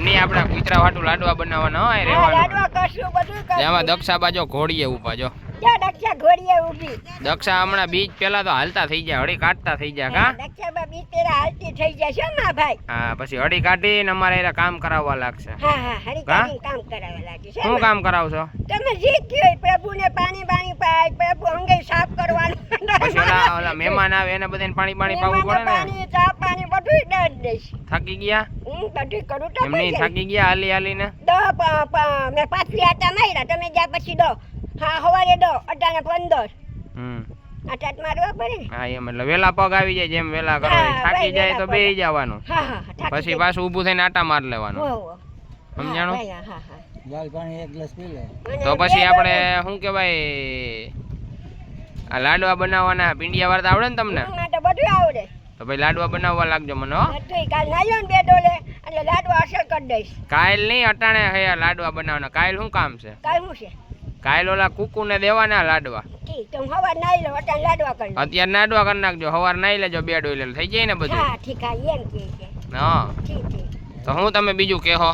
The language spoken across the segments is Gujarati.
એમની આપડા કુતરા વાટું લાડવા બનાવવાના હોય રેવાનું લાડવા કરશું બધું કરશું એમાં દક્ષા બાજો ઘોડીએ ઊભા જો દક્ષા ઘોડીએ ઊભી દક્ષા હમણાં બીજ પેલા તો હાલતા થઈ જાય હળી કાઢતા થઈ જાય કા દક્ષા બીજ પેલા હાલતી થઈ જાય છે માં ભાઈ હા પછી હળી કાઢીને અમારે એરા કામ કરાવવા લાગશે હા હળી કાઢીને કામ કરાવવા લાગે છે શું કામ કરાવશો તમે જે કયો પ્રભુને પાણી પાય પ્રભુ અંગે સાફ કરવાનું પછી ઓલા મહેમાન આવે એને બધાને પાણી પાવું પડે ને પાણી ચા પાણી બધું દઈ દઈશ થાકી ગયા બધું કરું તો એમની થાકી ગયા હાલીને મેં પાછલી આટા માર્યા તમે ગયા પછી દો હા સવારે દો 18:15 આટાટ મારવા પડે હા એમ એટલે વેલા પગ આવી જાય જેમ વેલા કરો થાકી જાય તો બેહી જવાનું પછી પાછું ઊભું થઈને આટા માર લેવાનું સમજાણો ગાલ પાણી એક ગ્લાસ પી લે તો પછી આપણે શું કહેવાય આ લાડવા બનાવવાના પીંડિયા વાળતા આવડે ને તમને તો બધું આવડે તો ભાઈ લાડવા બનાવવા લાગજો મને હો બધું કાલ નાયો ને 2 ડોલે એટલે લાડવા અસર કરી દઈશ કાલ નહીં અટાણે હે લાડવા બનાવવાના કાલ શું કામ છે કાલ શું છે કાલ ઓલા કુકુને દેવાના લાડવા ઠીક તો હવાર નાઈ લો અટાણ લાડવા કરી અત્યારે નાડવા કરી નાખજો હવાર નાઈ લેજો 2 ડોલે થઈ જાય ને બધું હા ઠીક આ એમ કે હા ઠીક તો હું તમે બીજું કહો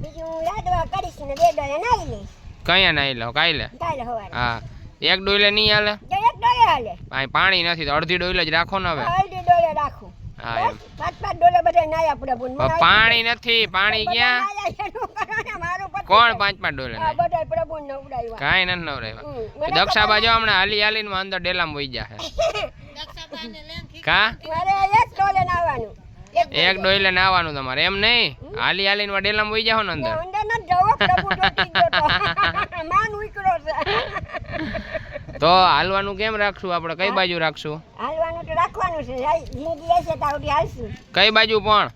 બીજું લાડવા કરીશ ને 2 ડોલે નાઈ લઈશ કયા નાઈ લો કાલે હવાર હા 1 ડોલે નહીં હાલે જો 1 ડોલે હાલે પાણી નથી તો અડધી ડોલે જ રાખો ને હવે અડધી ડોલે રાખું હા એમ 5 ડોલે બધા નાયા પ્રભુ પાણી નથી પાણી ક્યાં કોણ 5 ડોલે બધા પ્રભુ ને ઉડાવ્યા કાઈ નથી નવરાવ્યા દક્ષા બાજુ હમણાં હાલીને અંદર ડેલામાં વહી જાહે કા મારે 1 ડોલે નાવાનું 1 ડોલે નાવાનું તમારે એમ નહીં હાલીને ડેલામાં વહી જાહો ને અંદર અંદર ન જવો પ્રભુ ડોટી ગયો તો માન ઉકળો છે તો હાલવાનું કેમ રાખશું આપણે કઈ બાજુ રાખશું હાલવાનું તો રાખવાનું છે જિંદગી હશે તાવડી હાલશું કઈ બાજુ પણ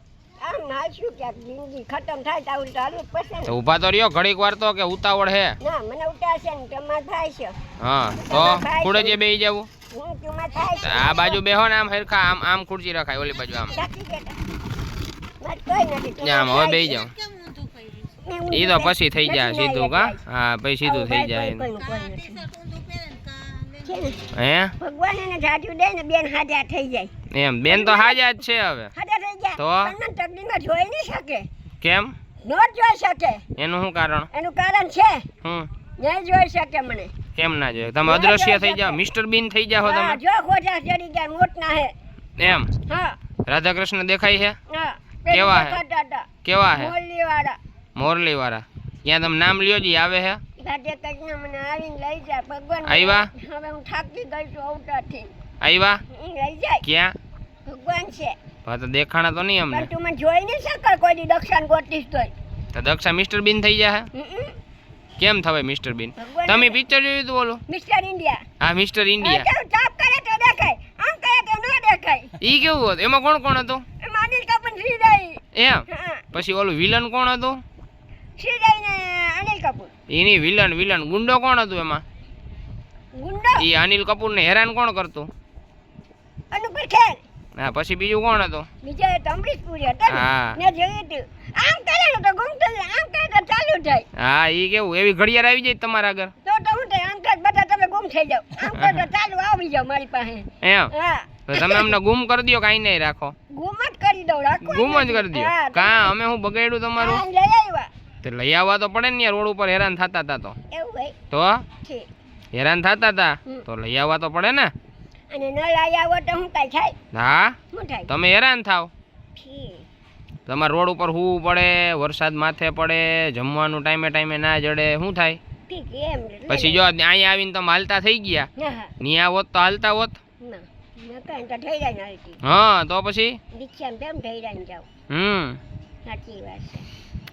આમ હાલશું ક્યાંક જિંદગી ખતમ થાય તાવડી તો હાલવું પડશે તો ઊભા તો રહ્યો ઘડીક વાર તો કે ઉતાવળ હે ના મને ઉતારશે ને તમાર થાય છે હા તો ખુડે જે બેહી જવું હું તમાર થાય છે આ બાજુ બેહો ને આમ હરખા આમ ખુરશી રખાય ઓલી બાજુ આમ માર કોઈ નથી આમ હવે બેહી જાવ ઈ તો પછી થઈ જાય સીધું કા હા પછી સીધું થઈ જાય હે ભગવાન એને જાજુ દે ને બેન હાજા થઈ જાય એમ બેન તો હાજા જ છે હવે હાજા થઈ જાય તો પણ તકદીરમાં જોઈ નહીં શકે કેમ નો જોઈ શકે એનું શું કારણ એનું કારણ છે નહીં જોઈ શકે મને કેમ ના જોઈએ તમે અદ્રશ્ય થઈ જાવ મિસ્ટર બીન થઈ જાવ તમે જો ખોજા ચડી ગયા મોટના હે એમ હા રાધા કૃષ્ણ દેખાય છે હા કેવા હે કેવા હે મોરલીવાળા મોરલી વાળા ત્યાં તમે નામ લ્યો જી આવે હે રાધે કૃષ્ણ મને આવીને લઈ જાય ભગવાન આવ્યા હવે હું થાકી ગઈ છું અવતારથી આવ્યા લઈ જાય ક્યાં ભગવાન છે હા તો દેખાણા તો નહીં અમને પણ તું મને જોઈ નહીં શકે કોઈ દી દક્ષાણ ગોતીશ તોય તો દક્ષા મિસ્ટર બીન થઈ જાય કેમ થવાય મિસ્ટર બીન તમે પિક્ચર જોયું હતું બોલો મિસ્ટર ઇન્ડિયા હા મિસ્ટર ઇન્ડિયા ચાપ કરે તો દેખાય આમ કરે તો ન દેખાય ઈ કેવું હતું એમાં કોણ કોણ હતું અનિલ કપૂર શ્રીદેવી એમ પછી ઓલું વિલન કોણ હતું શ્રીદેવી ને અનિલ કપૂર એની વિલન ગુંડો કોણ હતું એમાં ગુંડો ઈ અનિલ કપૂર ને હેરાન કોણ કરતું અનુપર ખેર હા પછી બીજું કોણ હતું બીજો તો અમરીશ પુરી હતો હા ને જોયું હતું આમ કરે ને તો ગુમ થઈ જાય આમ કરે તો ચાલુ થાય હા ઈ કેવું એવી ઘડિયાળ આવી જાય તમારા આગળ તો હું થાય આમ કરે બધા તમે ગુમ થઈ જાવ આમ કરે તો ચાલુ આવી જાવ મારી પાસે એમ હા તો તમે અમને ગુમ કરી દો કાઈ નહીં રાખો ગુમ જ કરી દઉં રાખો ગુમ જ કરી દો કા અમે હું બગાડ્યું તમારું લઈ આવ્યા તે લઈ આવવા તો પડે ને યાર રોડ ઉપર હેરાન થતા હતા તો એવું ભાઈ તો છે હેરાન થતા હતા તો લઈ આવવા તો પડે ને અને ન લઈ આવો તો હું કાઈ થાય હા શું થાય તમે હેરાન થાવ ઠીક તમારે રોડ ઉપર હોવું પડે વરસાદ માથે પડે જમવાનું ટાઈમે ના જડે શું થાય ઠીક એમ પછી જો અહીંયા આવીને તમે હાલતા થઈ ગયા ન્યા હોત તો હાલતા હોત ના નકર તો થઈ જાય નાલતી હા તો પછી રિક્ષામાં કેમ થઈ જાય જાવ સાચી વાત છે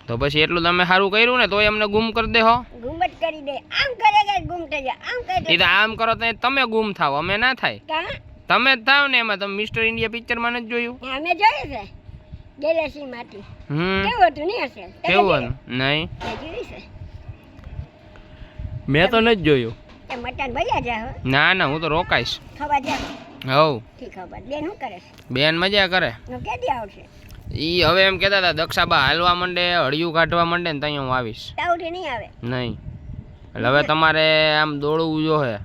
તો પછી એટલું તમે સારું કર્યું ને તોય અમને ગુમ કરી દેહો ગુમ જ કરી દે આમ કરે કે ગુમ થઈ જાય આમ કરે એ તો આમ કરો તો તમે ગુમ થાવ અમે ના થાય કા તમે જ થાવ ને એમાં તમે મિસ્ટર ઇન્ડિયા પિક્ચર માં નથી જોયું અમે જોયું છે ગેલેક્સી માંથી કેવું હતું નહીં હશે કેવું હતું નહીં જોયું છે મેં તો નથી જોયું એ મટન ભૈયા જા ના હું તો રોકાઈશ ખબર જા હવ ઠીક ખબર બેન શું કરે બેન મજા કરે કેદી આવશે ઈ હવે એમ કહેતા હતા દક્ષાબા હાલવા માંડે હળિયું કાઢવા માંડે ને ત્યાં હું આવીશ તાવડી નહીં આવે નહીં એટલે હવે તમારે આમ દોડવું જોઈએ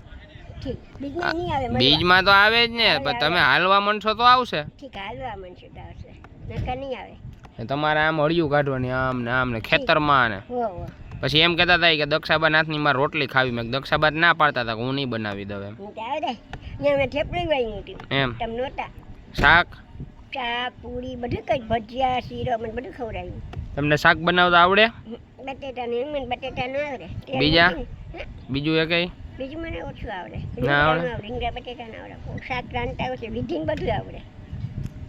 ઠીક બીજમાં નહીં આવે બીજમાં તો આવે જ ને પણ તમે હાલવા માંડશો તો આવશે ઠીક હાલવા માંડશો તો આવશે નકર નહીં આવે ને તમારે આમ હળિયું કાઢવાની આમ ને ખેતરમાં ને હો હો પછી એમ કહેતા હતા કે દક્ષાબા નાથની મારે રોટલી ખાવી મેં દક્ષાબા ના પાડતા હતા કે હું નહીં બનાવી દઉં એમ હું તો આવડે ત્યાં મેં થેપલી વાઈ હતી એમ તમે નહોતા શાક ચા પૂરી બધું કઈ ભજીયા શીરો મને બધું ખવડાવ્યું તમને શાક બનાવતા આવડે બટેટા ને મને બટેટા ન આવડે તેલ બીજા? મૂકીને, બીજું એ કઈ બીજું મને ઓછું આવડે ના આવડે? રીંગણા બટેટા ના આવડે શાક રાંધતા આવડે વિધિને બધું આવડે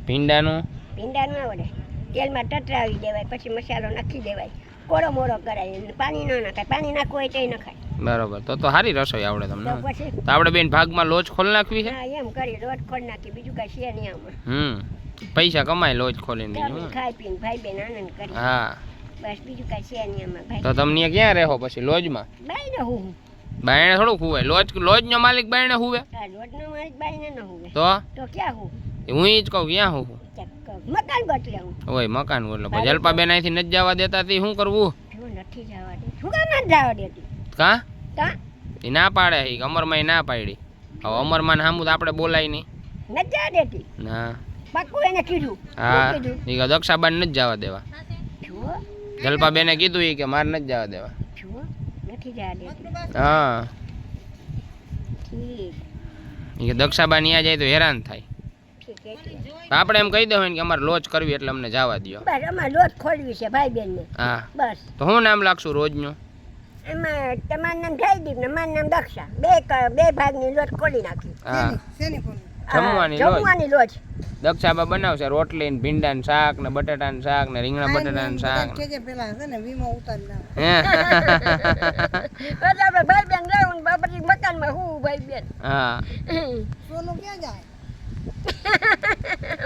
ભીંડાનું ભીંડાનું આવડે તેલમાં ટટરાવી દેવાય પછી મસાલો નાખી દેવાય કોળો મોળો કરાય અને પાણી ન નાખાય પાણી નાખવું હોય તો નખાય બરોબર તો સારી રસોઈ આવડે તમને તો પછી તો આપણે બેન ભાગમાં લોજ ખોલ નાખવી છે હા એમ કરી રોટ ખોલ નાખી બીજું કઈ છે નહીં આમાં પૈસા કમાય લોજ ખોલીને બીજું તમે હું. ખાઈ પીને ભાઈ બેન આનંદ કરી હા બસ બીજું કઈ છે નહીં આમાં ભાઈ તો તમને ક્યાં રહો પછી લોજમાં બાઈ ને હું બાયણે થોડું હુવે લોજનો માલિક બાયણે હુવે આ રોટનો મારી બાઈ ને ન હું તો ક્યાં હું હું ઈ જ કહું ક્યાં હું મકાન બદલે હું હોય મકાન એટલે પછી જલપાબેન અહીંથી નથી જવા દેતા તી શું કરવું જો નથી જવા દે શું કામ નથી જવા દેતી કા કા એ ના પાડે ઈ અમરમાં ના પાડી હવે અમરમાં સામું તો આપણે બોલાય નહીં નથી જવા દેતી ના પાક્કું એને કીધું હા શું કીધું ઈ કે દક્ષાબાન નથી જવા દેવા જુઓ જલપાબેને કીધું ઈ કે મારે નથી જવા દેવા જુઓ નથી જવા દેતી હા ઠીક ઈ કે દક્ષાબા ન્યા જાય તો હેરાન થાય ઠીક એટલે આપણે એમ કહી દેવું કે અમારે લોજ કરવી એટલે અમને જવા દ્યો બસ અમારે લોટ ખોલવી છે ભાઈ બેન ને હા બસ તો હું નામ લાગશું રોજનું એમાં તમારું નામ જયદીપ ને મારું નામ દક્ષા બે ભાગની લોટ ખોલી નાખી હા હા, જમવાની લોજ જમવાની લોટ દક્ષાબા બનાવશે રોટલી ને ભીંડા ને શાક ને બટાટા ને શાક ને રીંગણા બટાટા ને શાક ને. હે? એટલે આપણે ભાઈ બેન રહેવું ને પછી મકાનમાં હું ભાઈ બેન હા સોનું ક્યાં જાય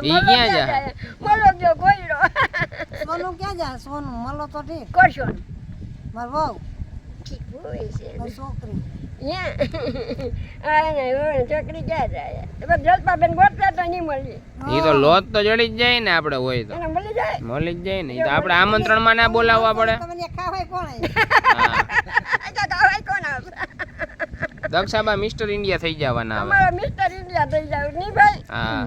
ઈ ક્યાં જાય? બોલો જો ગોયડો સોનું ક્યાં જાય સોનું મળો તો ઠીક કરશો માર વહુ ઠીક હોય છે મારી છોકરી છોકરી ક્યાં જાય એમાં જલપાબેન ગોતતા તો નહીં મળી ઈ તો લોજ તો જડી જ જાય ને આપણે હોય તો એને મળી જાય મળી જ જાય ને ઈ તો આપણે આમંત્રણમાં ના બોલાવવા પડે તમને ખાવાય કોણ હા તો ખાવાય કોણ આવશે દક્ષાબા મિસ્ટર ઇન્ડિયા થઈ જવાના હવે અમારા મિસ્ટર ઇન્ડિયા થઈ જાય નહીં ભાઈ હા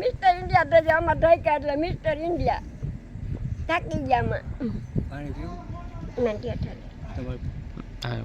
મિસ્ટર ઇન્ડિયા થઈ જાય અમારા ઢાકા એટલે મિસ્ટર ઇન્ડિયા થાકી ગયા આમાં પાણી પીવું નથી અઠારે તમારે